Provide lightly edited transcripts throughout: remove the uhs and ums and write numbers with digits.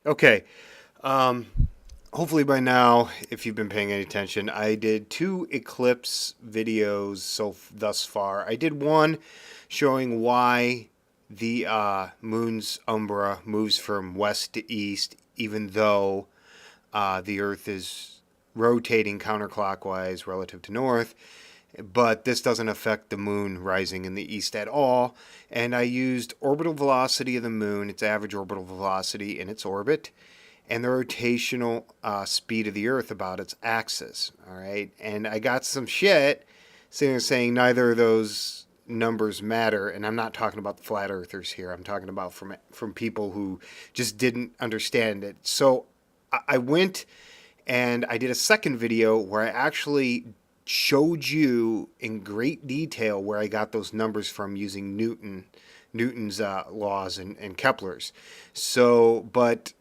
Okay. Um, Hopefully by now, if you've been paying any attention, I did 2 Eclipse videos thus far. I did one showing why the moon's umbra moves from west to east, even though the Earth is rotating counterclockwise relative to north. But this doesn't affect the moon rising in the east at all. And I used orbital velocity of the moon, its average orbital velocity in its orbit, and the rotational speed of the Earth about its axis. All right, and I got some shit saying neither of those numbers matter, and I'm not talking about the flat earthers here. I'm talking about from people who just didn't understand it. So I went and I did a second video where I actually showed you in great detail where I got those numbers from using Newton's laws and Kepler's. So, but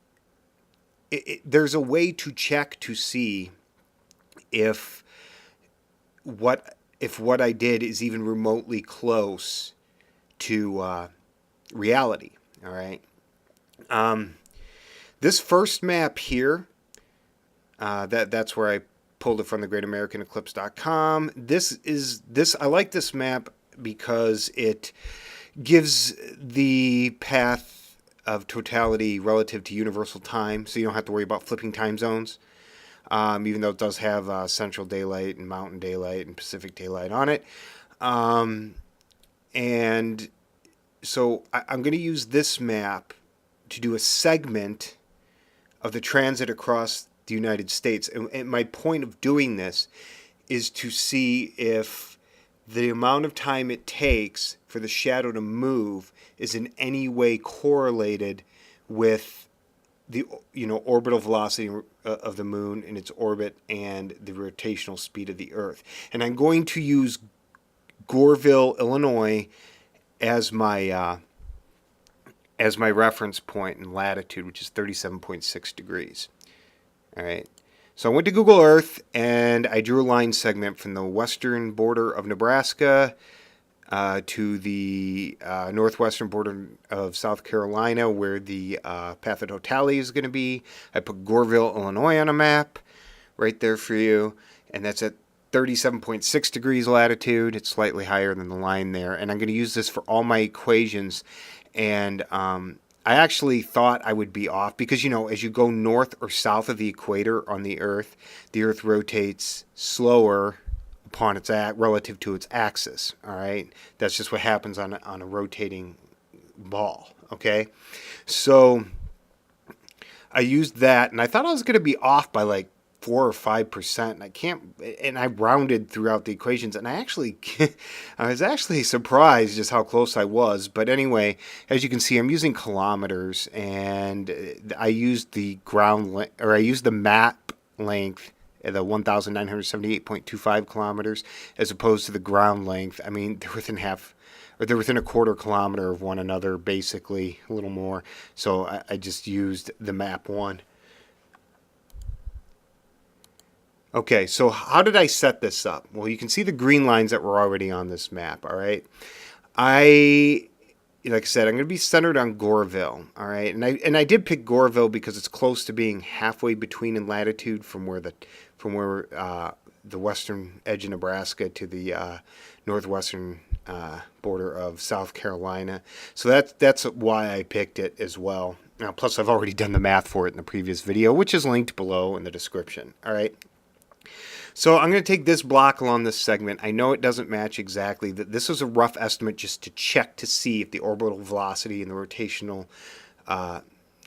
there's a way to check to see if what I did is even remotely close to reality. All right. This first map here, that's where I pulled it from, the greatamericaneclipse.com. I like this map because it gives the path of totality relative to universal time, so you don't have to worry about flipping time zones. Even though it does have Central Daylight and Mountain Daylight and Pacific Daylight on it. And so I'm going to use this map to do a segment of the transit across the United States. And my point of doing this is to see if the amount of time it takes for the shadow to move is in any way correlated with the orbital velocity of the moon in its orbit and the rotational speed of the Earth. And I'm going to use Goreville, Illinois, as my reference point in latitude, which is 37.6 degrees. All right. So I went to Google Earth and I drew a line segment from the western border of Nebraska to the northwestern border of South Carolina, where the path of totality is going to be. I put Goreville, Illinois on a map right there for you, and that's at 37.6 degrees latitude. It's slightly higher than the line there, and I'm going to use this for all my equations. And I actually thought I would be off because, as you go north or south of the equator on the Earth rotates slower upon its relative to its axis. All right, that's just what happens on a rotating ball. Okay, so I used that, and I thought I was going to be off by like 4 or 5%. And I rounded throughout the equations, and I was actually surprised just how close I was. But anyway, as you can see, I'm using kilometers, and I used the map length, the 1,978.25 kilometers, as opposed to the ground length. I mean, they're within a quarter kilometer of one another, basically, a little more. So I just used the map one. Okay, so how did I set this up? Well, you can see the green lines that were already on this map, all right? Like I said, I'm going to be centered on Goreville, all right? And I did pick Goreville because it's close to being halfway between in latitude from where the western edge of Nebraska to the northwestern border of South Carolina. So that's why I picked it as well. Now, plus, I've already done the math for it in the previous video, which is linked below in the description, all right? So I'm going to take this block along this segment. I know it doesn't match exactly. This was a rough estimate just to check to see if the orbital velocity and the rotational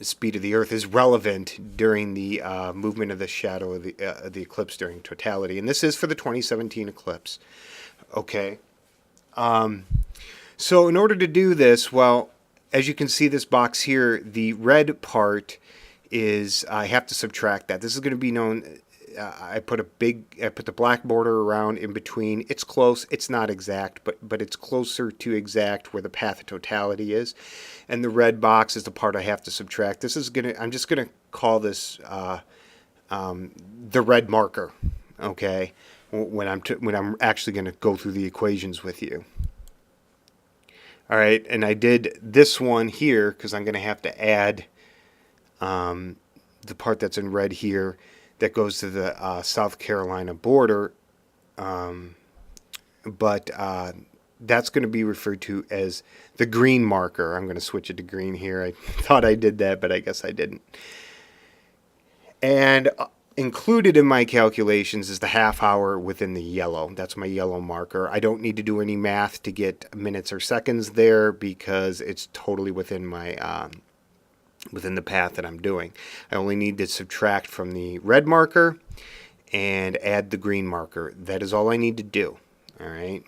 speed of the Earth is relevant during the movement of the shadow of the eclipse during totality. And this is for the 2017 eclipse. Okay. So in order to do this, well, as you can see this box here, the red part is I have to subtract that. This is going to be known... I put the black border around in between. It's close. It's not exact, but it's closer to exact where the path of totality is. And the red box is the part I have to subtract. I'm just gonna call this the red marker. Okay, when I'm actually gonna go through the equations with you. All right, and I did this one here because I'm gonna have to add the part that's in red here that goes to the South Carolina border, but that's going to be referred to as the green marker. I'm going to switch it to green here. I thought I did that, but I guess I didn't. And included in my calculations is the half hour within the yellow. That's my yellow marker. I don't need to do any math to get minutes or seconds there because it's totally within my within the path that I'm doing. I only need to subtract from the red marker and add the green marker. That is all I need to do. All right.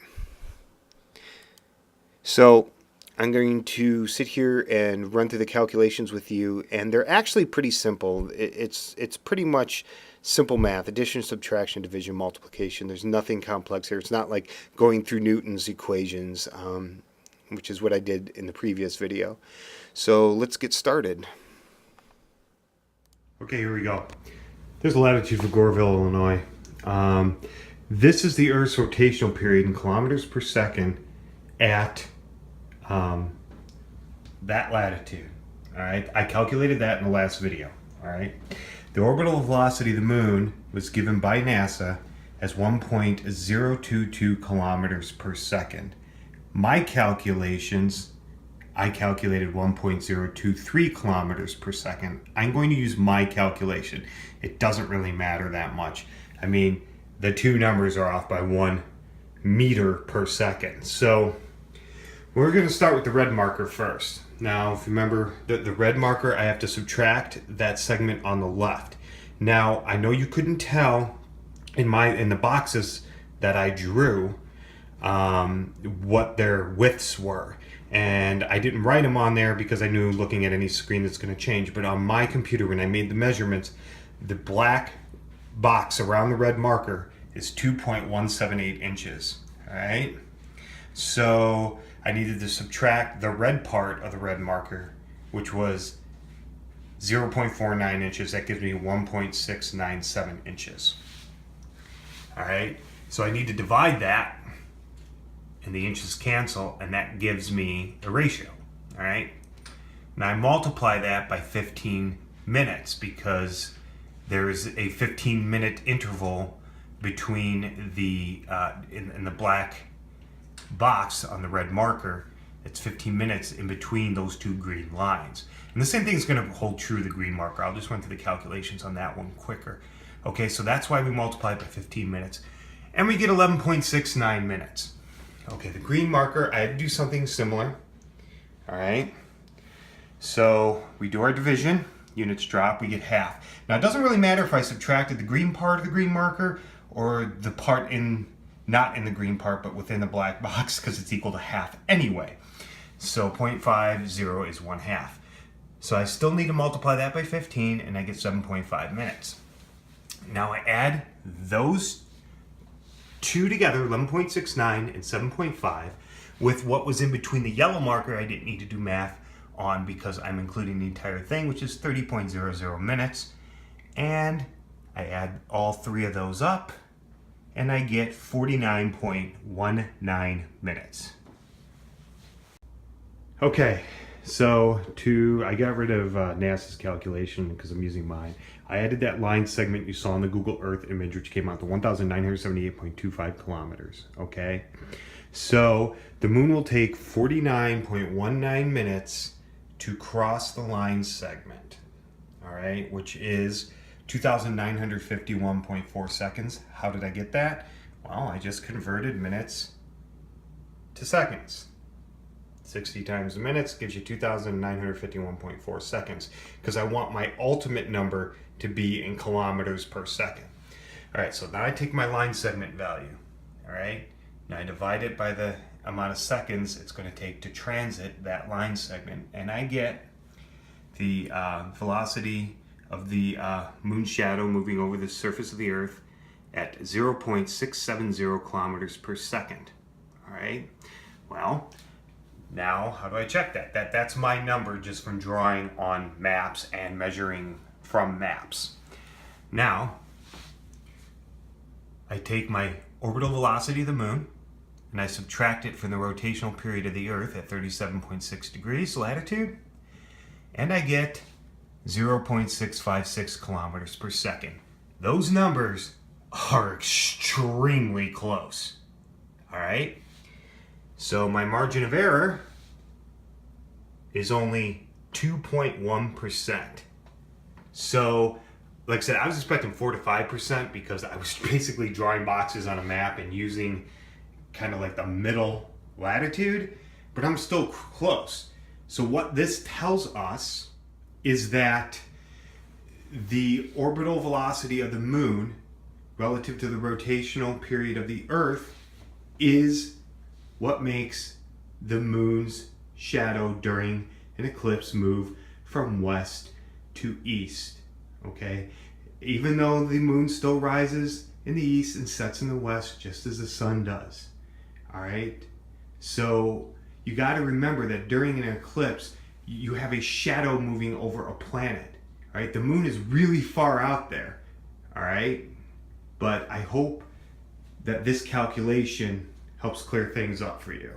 So I'm going to sit here and run through the calculations with you, and they're actually pretty simple. It's pretty much simple math: addition, subtraction, division, multiplication. There's nothing complex here. It's not like going through Newton's equations, which is what I did in the previous video. So let's get started. Okay, here we go. There's a latitude for Goreville, Illinois. This is the Earth's rotational period in kilometers per second at that latitude. All right, I calculated that in the last video. All right, the orbital velocity of the moon was given by NASA as 1.022 kilometers per second. My calculations, I calculated 1.023 kilometers per second. I'm going to use my calculation. It doesn't really matter that much. I mean, the two numbers are off by 1 meter per second. So we're going to start with the red marker first. Now, if you remember the red marker, I have to subtract that segment on the left. Now, I know you couldn't tell in the boxes that I drew what their widths were. And I didn't write them on there because I knew looking at any screen that's going to change. But on my computer, when I made the measurements, the black box around the red marker is 2.178 inches. All right. So I needed to subtract the red part of the red marker, which was 0.49 inches. That gives me 1.697 inches. All right. So I need to divide that, and the inches cancel, and that gives me a ratio. All right. Now I multiply that by 15 minutes because there is a 15-minute interval between the in the black box on the red marker. It's 15 minutes in between those two green lines. And the same thing is going to hold true of the green marker. I'll just run through the calculations on that one quicker. Okay, so that's why we multiply it by 15 minutes. And we get 11.69 minutes. Okay, the green marker, I had to do something similar. All right. So we do our division. Units drop, we get half. Now it doesn't really matter if I subtracted the green part of the green marker or the part not in the green part but within the black box, because it's equal to half anyway. So 0.50 is 1/2. So I still need to multiply that by 15 and I get 7.5 minutes. Now I add those two together, 11.69 and 7.5, with what was in between the yellow marker I didn't need to do math on because I'm including the entire thing, which is 30.00 minutes. And I add all three of those up and I get 49.19 minutes. Okay, so I got rid of NASA's calculation because I'm using mine. I added that line segment you saw in the Google Earth image, which came out to 1,978.25 kilometers, okay? So the moon will take 49.19 minutes to cross the line segment, all right, which is 2,951.4 seconds. How did I get that? Well, I just converted minutes to seconds. 60 times the minutes gives you 2,951.4 seconds because I want my ultimate number to be in kilometers per second. All right, so now I take my line segment value, all right? Now I divide it by the amount of seconds it's going to take to transit that line segment, and I get the velocity of the moon shadow moving over the surface of the Earth at 0.670 kilometers per second. All right, well, now how do I check that? That's my number just from drawing on maps and measuring from maps. Now I take my orbital velocity of the moon and I subtract it from the rotational period of the Earth at 37.6 degrees latitude, and I get 0.656 kilometers per second. Those numbers are extremely close. All right? So my margin of error is only 2.1%. So, like I said, I was expecting 4 to 5% because I was basically drawing boxes on a map and using kind of like the middle latitude, but I'm still close. So what this tells us is that the orbital velocity of the moon relative to the rotational period of the Earth is what makes the moon's shadow during an eclipse move from west to east. Okay? Even though the moon still rises in the east and sets in the west just as the sun does. All right? So you got to remember that during an eclipse, you have a shadow moving over a planet. All right? The moon is really far out there. All right? But I hope that this calculation helps clear things up for you.